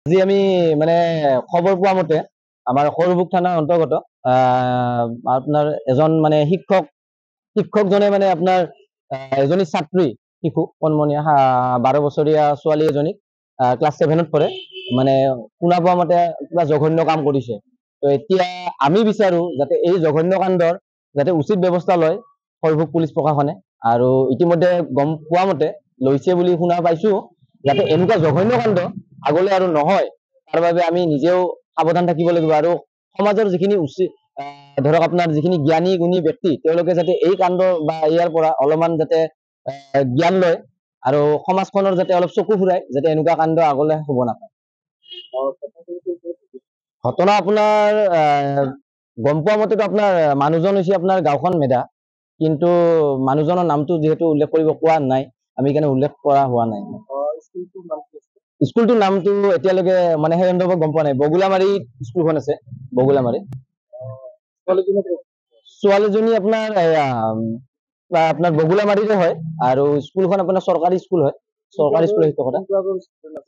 আজি আমি মানে খবৰ পোৱা মতে আমাৰ সৰুবুক থানাৰ অন্তৰ্গত আপোনাৰ এজন মানে শিক্ষকজনে মানে আপোনাৰ এজনী ছাত্ৰী শিশু কণমনীয়া 12 বছৰীয়া ছোৱালী এজনীক ক্লাছ 7ত পঢ়ে মানে শুনা পোৱা মতে কিবা জঘন্য কাম কৰিছে। তো এতিয়া আমি বিচাৰো যাতে এই জঘন্য কাণ্ডৰ যাতে উচিত ব্যৱস্থা লয় সৰভোগ পুলিচ প্ৰশাসনে, আৰু ইতিমধ্যে গম পোৱা মতে লৈছে বুলি শুনা পাইছো। যাতে এনেকুৱা জঘন্য কাণ্ড আগলৈ আৰু নহয় তাৰ বাবে আমি নিজেও সাৱধান থাকিব লাগিব, আৰু সমাজৰ যিখিনি উচিত ধৰক আপোনাৰ যিখিনি জ্ঞানী গুণী ব্যক্তি তেওঁলোকে যাতে এই কাণ্ড বা ইয়াৰ পৰা অলপমান যাতে জ্ঞান লয় আৰু সমাজখনৰ যাতে অলপ চকু ফুৰাই যাতে এনেকুৱা কাণ্ড আগলৈ হ'ব নাপায়। ঘটনা আপোনাৰ গম পোৱা মতেতো আপোনাৰ মানুহজন হৈছে আপোনাৰ গাঁওখন মেধা, কিন্তু মানুহজনৰ নামটো যিহেতু উল্লেখ কৰিব কোৱা নাই, আমি সেইকাৰণে উল্লেখ কৰা হোৱা নাই। স্কুলটোৰ নামটো এতিয়ালৈকে মানে সেই সন্দৰ্ভত গম পোৱা নাই। বগুলামাৰী স্কুলখন আছে, বগুলামাৰী। ছোৱালীজনী আপোনাৰ আপোনাৰ বগুলামাৰীৰে হয়, আৰু স্কুলখন আপোনাৰ চৰকাৰী স্কুল হয়, চৰকাৰী স্কুলৰ শিক্ষকতা।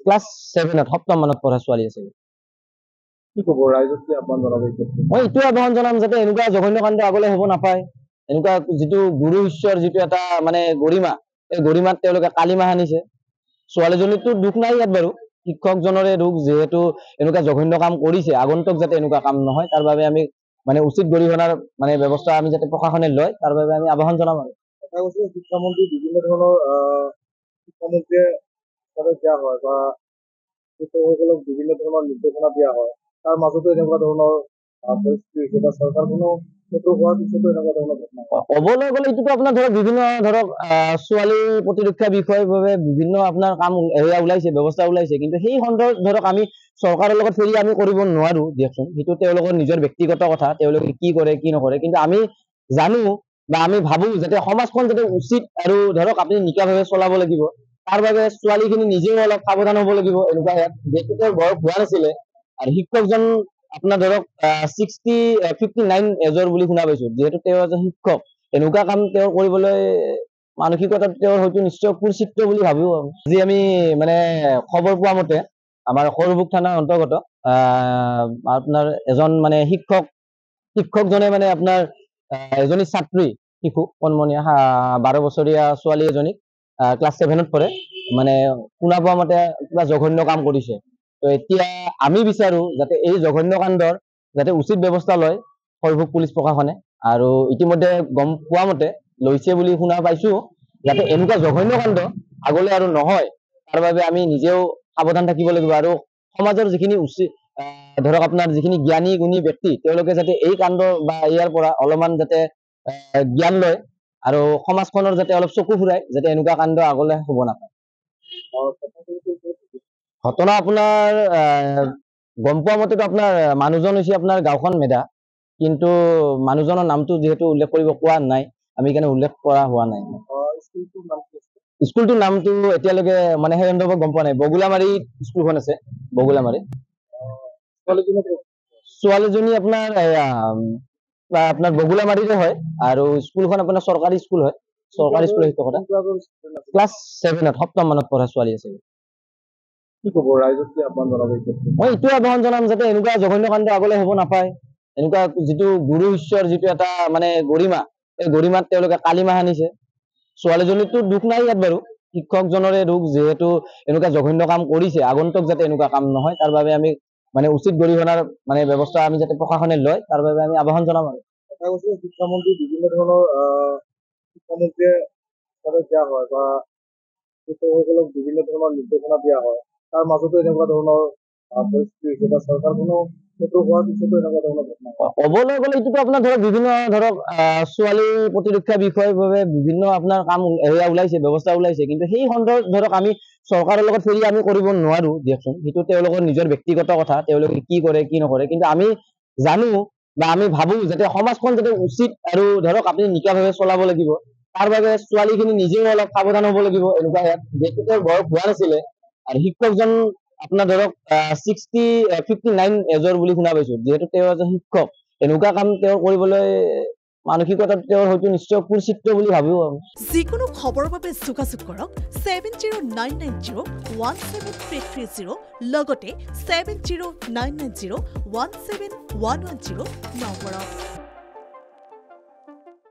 ক্লাছ 7ত 7ম মানত পঢ়া ছোৱালী আছে। কি ক'ব ৰাইজক কি আহ্বান জনাব? মই এইটোৱে আহ্বান জনাম যাতে এনেকুৱা জঘন্য কাণ্ড আগলৈ হ'ব নাপায়। এনেকুৱা যিটো গুৰু ঈশ্বৰৰ যিটো এটা মানে গৰিমা, এই গৰিমাত তেওঁলোকে কালিমাহ আনিছে। ছোৱালীজনীতো দুখ নাই ইয়াত বাৰু, শিক্ষকজনৰে দুখ, যিহেতু এনেকুৱা জঘন্য কাম কৰিছে। আগন্তুক যাতে এনেকুৱা কাম নহয় তাৰ বাবে আমি মানে উচিত গৰিহণাৰ মানে ব্যৱস্থা আমি যাতে প্ৰশাসনে লয় তাৰ বাবে আমি আহ্বান জনাম। আৰু কথা কৈছে শিক্ষামন্ত্ৰী বিভিন্ন ধৰণৰ শিক্ষামন্ত্ৰীয়ে দিয়া হয় বা শিক্ষকসকলক বিভিন্ন ধৰণৰ নিৰ্দেশনা দিয়া হয়, তাৰ মাজতো এনেকুৱা ধৰণৰ পৰিস্থিতি হৈছে বা চৰকাৰখনেও সেইটো হোৱাৰ পিছতো এনেকুৱা ধৰণৰ ঘটনা। ক'বলৈ গ'লে এইটোতো আপোনাৰ ধৰক বিভিন্ন ধৰক ছোৱালী প্ৰতিৰক্ষা বিষয়ৰ বাবে বিভিন্ন আপোনাৰ কাম এয়া ওলাইছে, ব্যৱস্থা ওলাইছে, কিন্তু সেই সন্দৰ্ভত ধৰক আমি চৰকাৰৰ লগত ফেৰি আমি কৰিব নোৱাৰো দিয়কচোন। সেইটো তেওঁলোকৰ নিজৰ ব্যক্তিগত কথা, তেওঁলোকে কি কৰে কি নকৰে, কিন্তু আমি জানো বা আমি ভাবো যাতে সমাজখন যাতে উচিত আৰু ধৰক আপুনি নিকাভাৱে চলাব লাগিব, তাৰ বাবে ছোৱালীখিনি নিজেও অলপ সাৱধান হ'ব লাগিব। এনেকুৱা ইয়াত যিহেতু তেওঁৰ বয়স হোৱা নাছিলে, আৰু শিক্ষকজন আপোনাৰ ধৰক 59 এজৰ বুলি শুনা পাইছো। যিহেতু তেওঁ এজন শিক্ষক, এনেকুৱা কাম তেওঁ কৰিবলৈ মানসিকতা তেওঁৰ হয়তো নিশ্চয় কুচিত বুলি ভাবো। আজি আমি মানে খবৰ পোৱা মতে আমাৰ সৰুবুক থানাৰ অন্তৰ্গত আপোনাৰ এজন মানে শিক্ষকজনে মানে আপোনাৰ এজনী ছাত্ৰী শিশু কণমনীয়া 12 বছৰীয়া ছোৱালী এজনীক ক্লাছ 7ত পঢ়ে মানে শুনা পোৱা মতে কিবা জঘন্য কাম কৰিছে। তো এতিয়া আমি বিচাৰো যাতে এই জঘন্য কাণ্ডৰ যাতে উচিত ব্যৱস্থা লয় সৰভোগ পুলিচ প্ৰশাসনে, আৰু ইতিমধ্যে গম পোৱা মতে লৈছে বুলি শুনা পাইছো। যাতে এনেকুৱা জঘন্য কাণ্ড আগলৈ আৰু নহয় তাৰ বাবে আমি নিজেও সাৱধান থাকিব লাগিব, আৰু সমাজৰ যিখিনি উচিত ধৰক আপোনাৰ যিখিনি জ্ঞানী গুণী ব্যক্তি তেওঁলোকে যাতে এই কাণ্ড বা ইয়াৰ পৰা অলপমান যাতে জ্ঞান লয় আৰু সমাজখনৰ যাতে অলপ চকু ফুৰাই যাতে এনেকুৱা কাণ্ড আগলৈ হ'ব নাপায়। ঘটনা আপোনাৰ গম পোৱা মতেতো আপোনাৰ মানুহজন হৈছে আপোনাৰ গাঁওখন মেধা, কিন্তু মানুহজনৰ নামটো যিহেতু উল্লেখ কৰিব কোৱা নাই, আমি সেইকাৰণে উল্লেখ কৰা হোৱা নাই। স্কুলটোৰ নামটো এতিয়ালৈকে মানে সেই সন্দৰ্ভত গম পোৱা নাই। বগুলামাৰী স্কুলখন আছে, বগুলামাৰী। ছোৱালীজনী আপোনাৰ আপোনাৰ বগুলামাৰীৰে হয়, আৰু স্কুলখন আপোনাৰ চৰকাৰী স্কুল হয়, চৰকাৰী স্কুলৰ শিক্ষকতা। ক্লাছ 7ত 7ম মানত পঢ়া ছোৱালী আছে। কি ক'ব ৰাইজক কি আহ্বান জনাব? মই এইটোৱে আহ্বান জনাম যাতে এনেকুৱা জঘন্য কাণ্ড আগলৈ হ'ব নাপায়। এনেকুৱা যিটো গুৰু ঈশ্বৰৰ যিটো এটা মানে গৰিমা, এই গৰিমাত তেওঁলোকে কালিমাহ আনিছে। ছোৱালীজনীতো দুখ নাই ইয়াত বাৰু, শিক্ষকজনৰে দুখ, যিহেতু এনেকুৱা জঘন্য কাম কৰিছে। আগন্তুক যাতে এনেকুৱা কাম নহয় তাৰ বাবে আমি মানে উচিত গৰিহণাৰ মানে ব্যৱস্থা আমি যাতে প্ৰশাসনে লয় তাৰ বাবে আমি আহ্বান জনাম। আৰু কথা কৈছে শিক্ষামন্ত্ৰী বিভিন্ন ধৰণৰ শিক্ষামন্ত্ৰীয়ে দিয়া হয় বা শিক্ষকসকলক বিভিন্ন ধৰণৰ নিৰ্দেশনা দিয়া হয়, তাৰ মাজতো এনেকুৱা ধৰণৰ পৰিস্থিতি হৈছে বা চৰকাৰখনেও সেইটো হোৱাৰ পিছতো এনেকুৱা ধৰণৰ ঘটনা। ক'বলৈ গ'লে এইটোতো আপোনাৰ ধৰক বিভিন্ন ধৰক ছোৱালী প্ৰতিৰক্ষা বিষয়ৰ বাবে বিভিন্ন আপোনাৰ কাম এয়া ওলাইছে, ব্যৱস্থা ওলাইছে, কিন্তু সেই সন্দৰ্ভত ধৰক আমি চৰকাৰৰ লগত ফেৰি আমি কৰিব নোৱাৰো দিয়কচোন। সেইটো তেওঁলোকৰ নিজৰ ব্যক্তিগত কথা, তেওঁলোকে কি কৰে কি নকৰে, কিন্তু আমি জানো বা আমি ভাবো যাতে সমাজখন যাতে উচিত আৰু ধৰক আপুনি নিকাভাৱে চলাব লাগিব, তাৰ বাবে ছোৱালীখিনি নিজেও অলপ সাৱধান হ'ব লাগিব। এনেকুৱা ইয়াত যিহেতু তেওঁৰ বয়স হোৱা নাছিলে, আৰু শিক্ষকজন আপোনাৰ ধৰক 59 এজৰ বুলি শুনা পাইছো। যিহেতু তেওঁ এজন শিক্ষক, এনেকুৱা কাম তেওঁ কৰিবলৈ মানসিকতাত তেওঁৰ হয়তো নিশ্চয় কুচিত বুলি ভাবো আমি যিকোনো খবৰৰ বাবে যোগাযোগ কৰক 7099017330 লগতে 7099017110 নম্বৰত